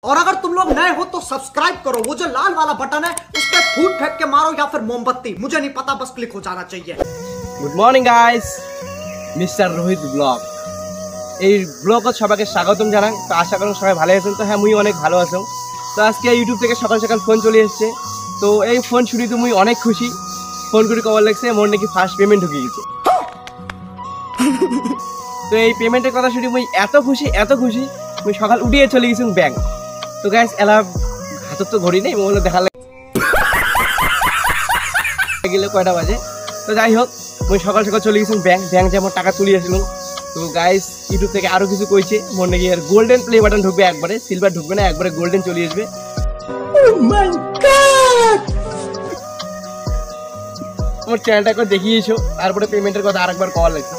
और अगर तुम लोग नए हो तो सब्सक्राइब करो, वो जो लाल वाला बटन है उस पर फूट फेंक के मारो या फिर मोमबत्ती, मुझे नहीं पता, बस क्लिक हो जाना चाहिए। Good morning guys, mister Rohit blog এই ব্লগত সবাইকে স্বাগতম জানাই। তো আশা করি সবাই ভালো আছেন। তো হ্যাঁ মুই অনেক ভালো আছো। তো আজকে ইউটিউব থেকে সকাল সকাল ফোন চলে এসছে। তো এই ফোন শুনি তো মুই অনেক খুশি। ফোন করে কবার লাগছে মোর নাকি ফার্স্ট পেমেন্ট ঢুকে গেছে। তো এই পেমেন্টের কথা শুনি মুই এত খুশি মুই সকাল উঠিয়ে চলে গেছি ব্যাংক। তো গাইস এলা হাতত তো ঘড়ি নেই, মোবাইলে দেখা গেলে কয়টা বাজে। তো যাই হোক মুই সকাল সকাল চলে গেছি ব্যাংক যে আমার টাকা তুলে আসলাম। তো গাইস ইউটিউব থেকে আরো কিছু কইছে, মোর নাকি আর গোল্ডেন প্লে বাটন ঢুকবে, একবারে সিলভার ঢুকবে না, একবারে গোল্ডেন চলে আসবে। আমার চ্যানেলটা একবার দেখিয়েছো, তারপরে পেমেন্টের কথা আরেকবার কওয়া লাগছে।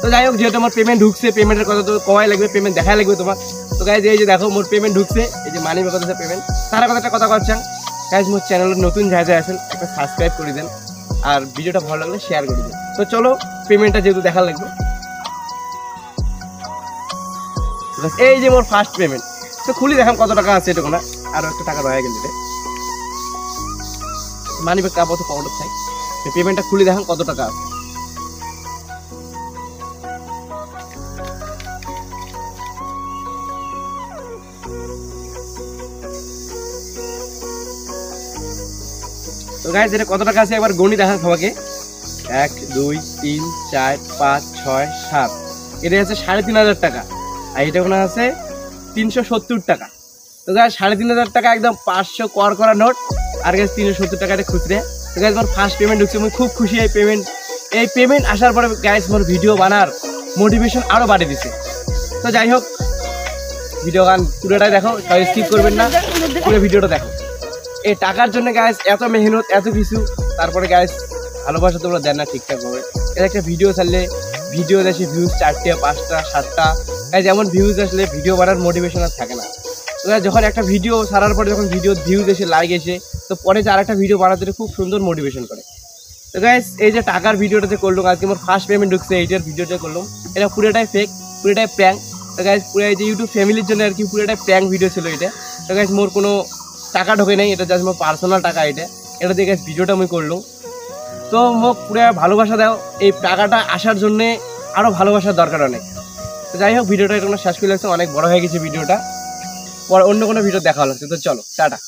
তো যাই হোক যেহেতু আমার পেমেন্ট ঢুকছে, পেমেন্টের কথা তো কওয়াই লাগবে, পেমেন্ট দেখাই লাগবে তোমার। তো গাইস এই যে দেখো মোর পেমেন্ট ঢুকছে, এই যে মানি ব্যাগ আছে পেমেন্ট। তারা কথা করছেন গাইস, মোর চ্যানেলের নতুন যা আছেন একটা সাবস্ক্রাইব করে দেন আর ভিডিওটা ভালো লাগলে শেয়ার করে দেন। তো চলো পেমেন্টটা যেহেতু দেখা লাগবে, এই যে মোর ফার্স্ট পেমেন্ট। তো খুলি দেখাম কত টাকা আছে, এটুকু না আরো একটা টাকা রয়ে গেল। মানি ব্যাগটা আপাতত পকেটে চাই, পেমেন্টটা খুলে দেখাম কত টাকা আছে। তো গাইস এটা কত টাকা আছে একবার গণি দেখান সবাইকে। 1 2 3 4 5 6 7, এটা আছে 3,500 টাকা, আর এটা ওখানে আছে 370 টাকা। তো গাইস 3,500 টাকা একদম 500 করা নোট, আর গাইস 370 টাকা এটা খুচরে। তো গাইস আমার ফার্স্ট পেমেন্ট ঢুকছে, আমি খুব খুশি। এই পেমেন্ট আসার পরে গাইস মোর ভিডিও বানার মোটিভেশন আরো বাড়িয়ে দিছে। তো যাই হোক ভিডিও গান পুরোটাই দেখো, সবাই স্কিপ করবেন না, পুরো ভিডিওটা দেখো। এই টাকার জন্য গাইস এত মেহনত এত কিছু, তারপরে গাইস ভালোবাসা তোমরা দেন না ঠিকঠাক ভাবে। এটা একটা ভিডিও ছাড়লে ভিডিও আসে ভিউজ 4টা 5টা 7টা, গাইস এমন ভিউজ আসলে ভিডিও বানার মোটিভেশন আর থাকে না। তো যখন একটা ভিডিও ছাড়ার পরে যখন ভিডিও ভিউজ এসে লাইক এসে, তো পরে যে আরেকটা ভিডিও বানাতে খুব সুন্দর মোটিভেশন করে। তো গাইস এই যে টাকার ভিডিওটাতে করলাম আজকে, আমার ফার্স্ট পেমেন্ট ঢুকছে, এইটার ভিডিওটা করলাম। এটা পুরোটাই ফেক, পুরোটাই প্র্যাঙ্ক। তো গাইস পুরো এই যে ইউটিউব ফ্যামিলির জন্য আর কি পুরোটাই প্র্যাঙ্ক ভিডিও ছিল এটা। তো গাইস মোর কোনো টাকা ঢোকে নেই, এটা জাস্ট মোর পার্সোনাল টাকা। এটা দিয়ে গাইস ভিডিওটা আমি করলাম। তো মোক পুরো ভালোবাসা দাও, এই টাকাটা আসার জন্যে আরও ভালোবাসার দরকার অনেক। তো যাই হোক ভিডিওটা এটা শেষ করে লাগছে, অনেক বড় হয়ে গেছে ভিডিওটা, পরে অন্য কোনো ভিডিও দেখা লাগছে। তো চলো টাটা।